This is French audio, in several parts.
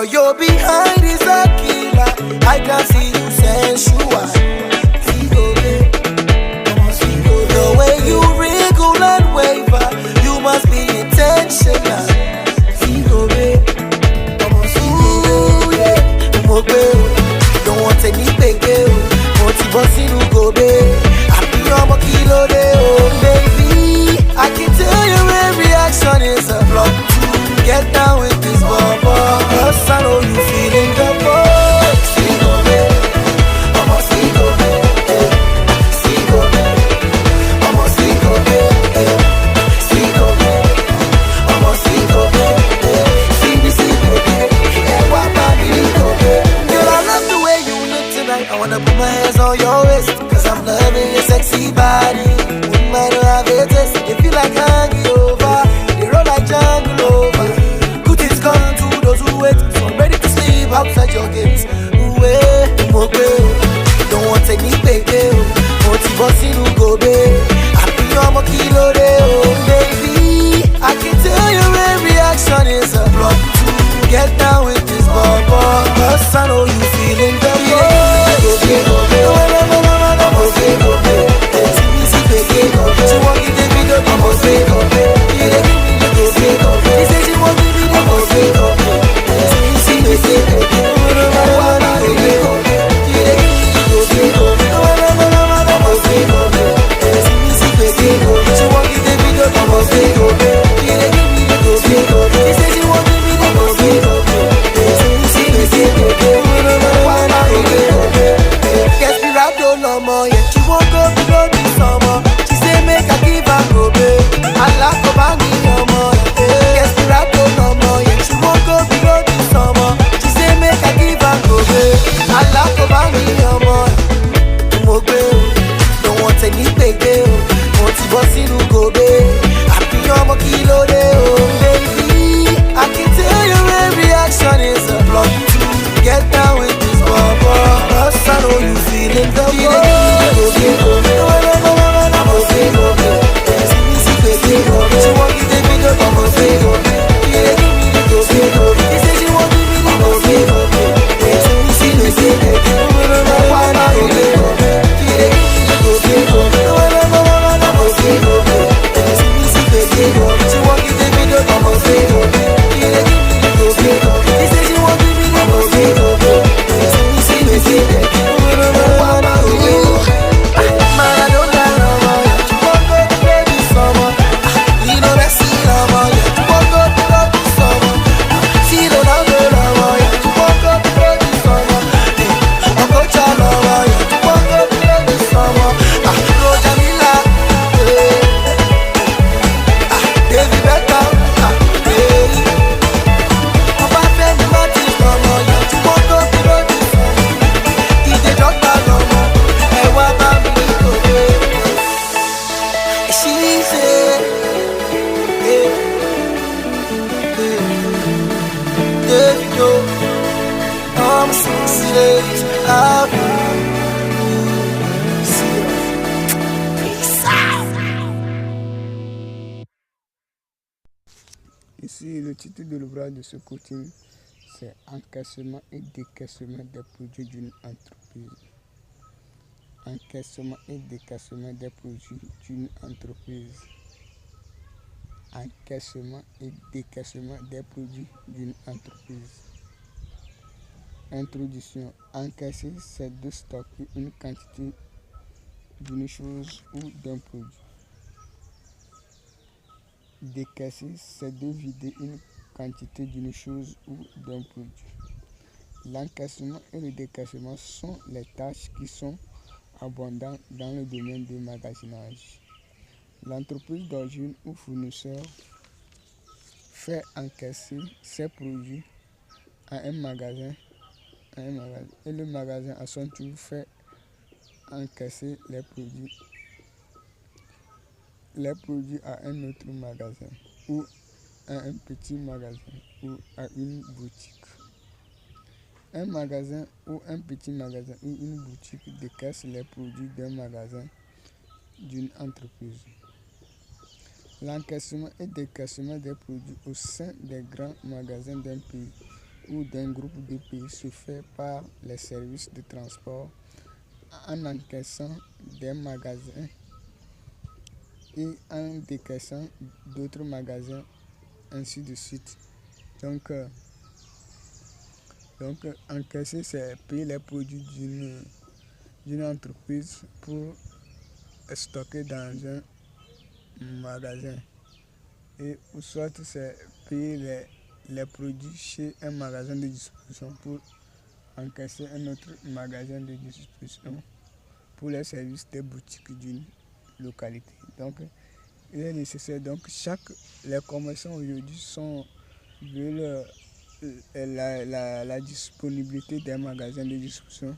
Girl, your behind is a killer. I can see you sensual. The way you wriggle and waver, you must be intentional. Ooh, yeah. Don't want any baby. Motivation to go babe. Happy I'm a kilo day, oh baby. I can tell your every action is a plot to get down with this bubble. Cause I know you feeling the boy. Single babe, I'm a single babe. Single babe, I'm a single babe. Single babe, I'm a single babe. Single babe, what about me? Girl, I love the way you look tonight. I wanna put my hands on your waist, cause I'm loving your sexy body. Wouldn't mind to have a taste. If you like hanging over, they roll like jungle over. Good things come to those who wait, so I'm ready to sleep outside your gates. Don't want any baby. Motivation to go babe. Happy I'm a kilo day, oh baby. I can tell your every action is a plot to get down with this bubble. Cause I know you feeling the Ici, le titre de l'ouvrage de ce coaching, c'est Encaissement et décaissement des produits d'une entreprise. Encaissement et décaissement des produits d'une entreprise. Encaissement et décaissement des produits d'une entreprise. Introduction. Encaisser, c'est de stocker une quantité d'une chose ou d'un produit. Décaisser, c'est de vider une quantité d'une chose ou d'un produit. L'encaissement et le décaissement sont les tâches qui sont abondantes dans le domaine du magasinage. L'entreprise d'origine ou fournisseur fait encaisser ses produits à un magasin, et le magasin à son tour fait encaisser les produits à un autre magasin ou à un petit magasin ou à une boutique. Un magasin ou un petit magasin ou une boutique décaisse les produits d'un magasin d'une entreprise. L'encaissement et décaissement des produits au sein des grands magasins d'un pays ou d'un groupe de pays se fait par les services de transport en encaissant des magasins et en décaissant d'autres magasins, ainsi de suite. Donc, encaisser, c'est payer les produits d'une entreprise pour stocker dans un magasin. Et ou soit c'est payer les produits chez un magasin de distribution pour encaisser un autre magasin de distribution pour les services des boutiques d'une localité. Donc, il est nécessaire. Donc, les commerçants aujourd'hui veulent la disponibilité des magasins de distribution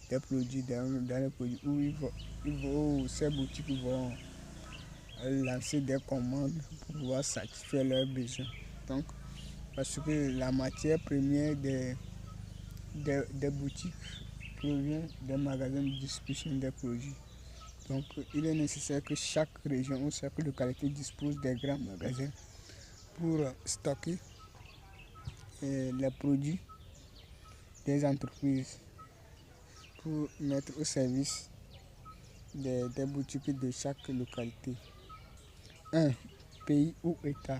des produits dans les produits où ces boutiques vont lancer des commandes pour pouvoir satisfaire leurs besoins. Donc, parce que la matière première des boutiques provient des magasins de distribution des produits. Donc, il est nécessaire que chaque région ou chaque localité dispose des grands magasins pour stocker les produits des entreprises, pour mettre au service des boutiques de chaque localité. 1. Pays ou État.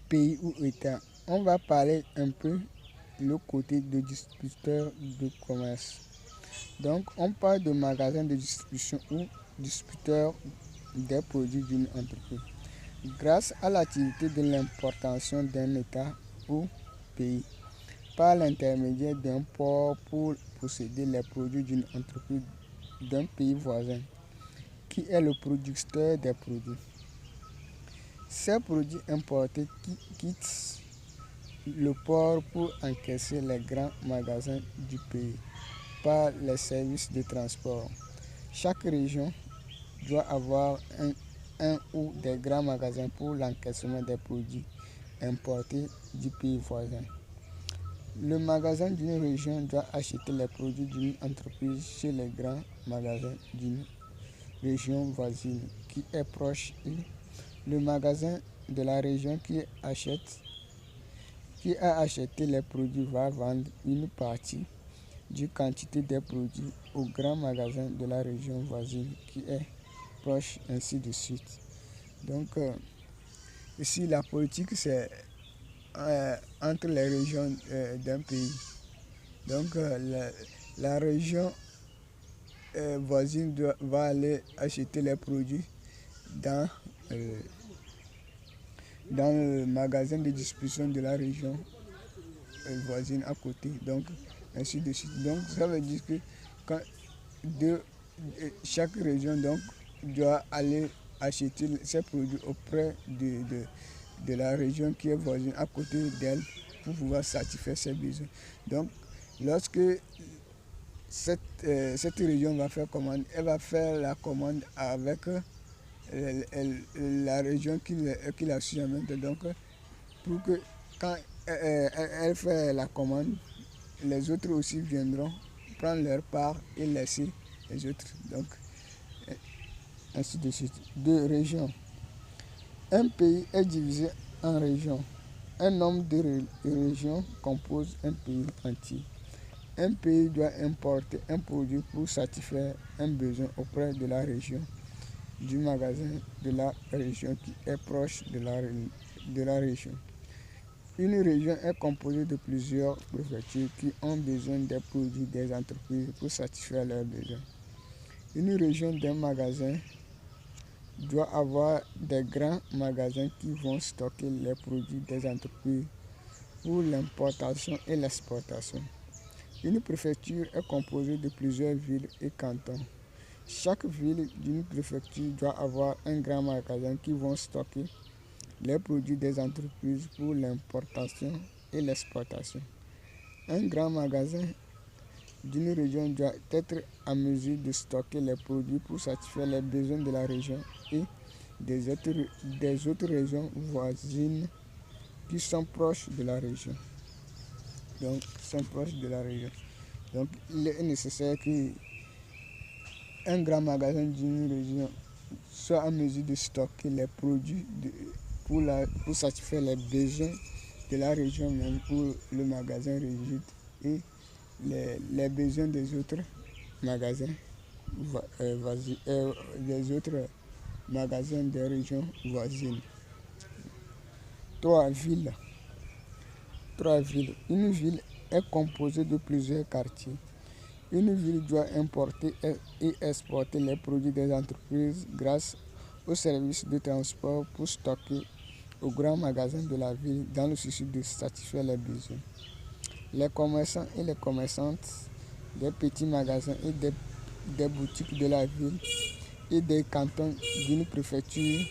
Pays ou État. On va parler un peu le côté de distributeur de commerce. Donc, on parle de magasin de distribution ou distributeur des produits d'une entreprise. Grâce à l'activité de l'importation d'un État ou pays, par l'intermédiaire d'un port pour posséder les produits d'une entreprise d'un pays voisin, qui est le producteur des produits. Ces produits importés quittent le port pour encaisser les grands magasins du pays par les services de transport. Chaque région doit avoir un ou des grands magasins pour l'encaissement des produits importés du pays voisin. Le magasin d'une région doit acheter les produits d'une entreprise chez les grands magasins d'une région voisine qui est proche, et le magasin de la région qui a acheté les produits va vendre une partie du quantité des produits au grand magasin de la région voisine qui est proche, ainsi de suite. Donc, ici, la politique, c'est entre les régions d'un pays. Donc, la région voisine va aller acheter les produits dans le magasin de distribution de la région voisine à côté. Donc, ainsi de suite. Donc, ça veut dire que chaque région doit aller acheter ses produits auprès de la région qui est voisine à côté d'elle pour pouvoir satisfaire ses besoins. Donc, lorsque cette région va faire commande, elle va faire la commande avec la région qui la suit en même temps. Donc, pour que quand elle fait la commande, les autres aussi viendront prendre leur part et laisser les autres. Donc, ainsi de suite. 2. Régions. Un pays est divisé en régions. Un nombre de régions compose un pays entier. Un pays doit importer un produit pour satisfaire un besoin auprès de la région, du magasin de la région qui est proche de la région. Une région est composée de plusieurs préfectures qui ont besoin des produits des entreprises pour satisfaire leurs besoins. Une région d'un magasin doit avoir des grands magasins qui vont stocker les produits des entreprises pour l'importation et l'exportation. Une préfecture est composée de plusieurs villes et cantons. Chaque ville d'une préfecture doit avoir un grand magasin qui vont stocker les produits des entreprises pour l'importation et l'exportation. Un grand magasin d'une région doit être en mesure de stocker les produits pour satisfaire les besoins de la région et des autres régions voisines qui sont proches de la région. Donc, il est nécessaire qu'un grand magasin d'une région soit en mesure de stocker les produits pour satisfaire les besoins de la région même où le magasin réside et les besoins des autres magasins, des autres magasins des régions voisines. 3 villes. Une ville est composée de plusieurs quartiers. Une ville doit importer et exporter les produits des entreprises grâce aux services de transport pour stocker aux grands magasins de la ville dans le souci de satisfaire les besoins. Les commerçants et les commerçantes des petits magasins et des boutiques de la ville et des cantons d'une préfecture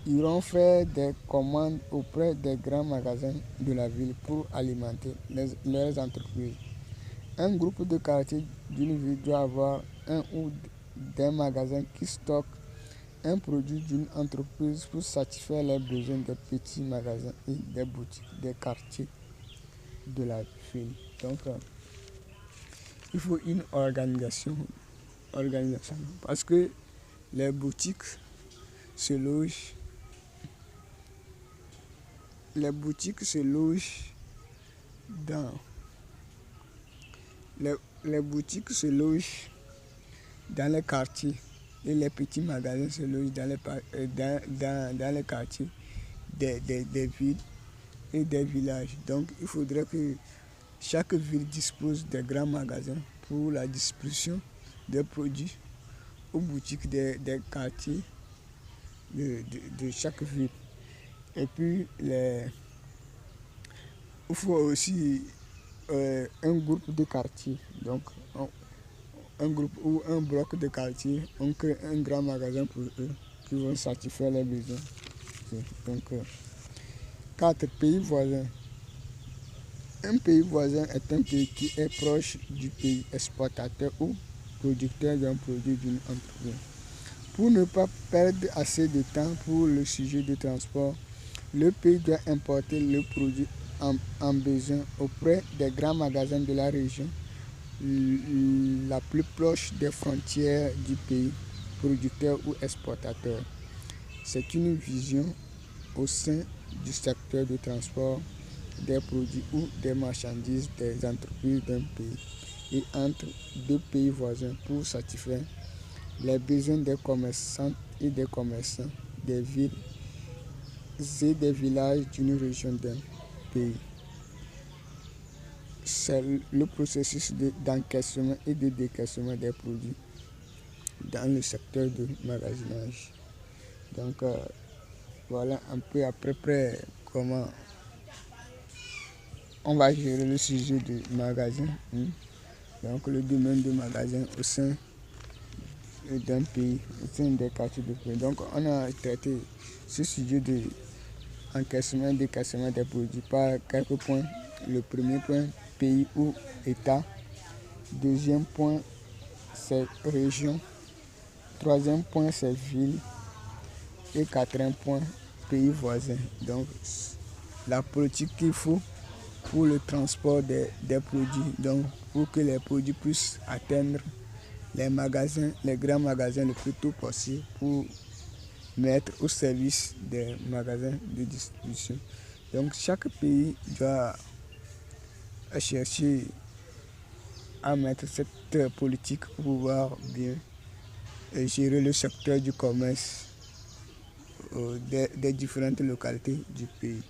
iront faire des commandes auprès des grands magasins de la ville pour alimenter leurs entreprises. Un groupe de quartiers d'une ville doit avoir un ou des magasins qui stockent un produit d'une entreprise pour satisfaire les besoins des petits magasins et des boutiques des quartiers de la ville. Donc, il faut une organisation parce que les boutiques se logent dans les quartiers et les petits magasins se logent dans les quartiers des villes et des villages. Donc il faudrait que chaque ville dispose de grands magasins pour la distribution des produits aux boutiques des quartiers de chaque ville. Et puis il faut aussi un groupe de quartier, donc un groupe ou un bloc de quartier, on crée un grand magasin pour eux qui vont satisfaire les besoins. Donc 4 pays voisins. Un pays voisin est un pays qui est proche du pays exportateur ou producteur d'un produit d'une entreprise. Pour ne pas perdre assez de temps pour le sujet du transport, le pays doit importer le produit en besoin auprès des grands magasins de la région la plus proche des frontières du pays producteur ou exportateur. C'est une vision au sein du secteur du transport des produits ou des marchandises des entreprises d'un pays et entre 2 pays voisins pour satisfaire les besoins des commerçants et des commerçants des villes et des villages d'une région d'un pays. C'est le processus d'encaissement et de décaissement des produits dans le secteur du magasinage. Donc voilà un peu à peu près comment on va gérer le sujet du magasin. Donc le domaine du magasin au sein d'un pays, au sein des quartiers de pays. Donc on a traité ce sujet de encaissement et décaissement des produits par quelques points. Le premier point, pays ou État. Deuxième point, c'est région. Troisième point, c'est ville. Et quatrième point, pays voisin. Donc, la politique qu'il faut pour le transport des produits. Donc, pour que les produits puissent atteindre les magasins, les grands magasins le plus tôt possible pour mettre au service des magasins de distribution. Donc, chaque pays doit chercher à mettre cette politique pour pouvoir bien gérer le secteur du commerce des différentes localités du pays.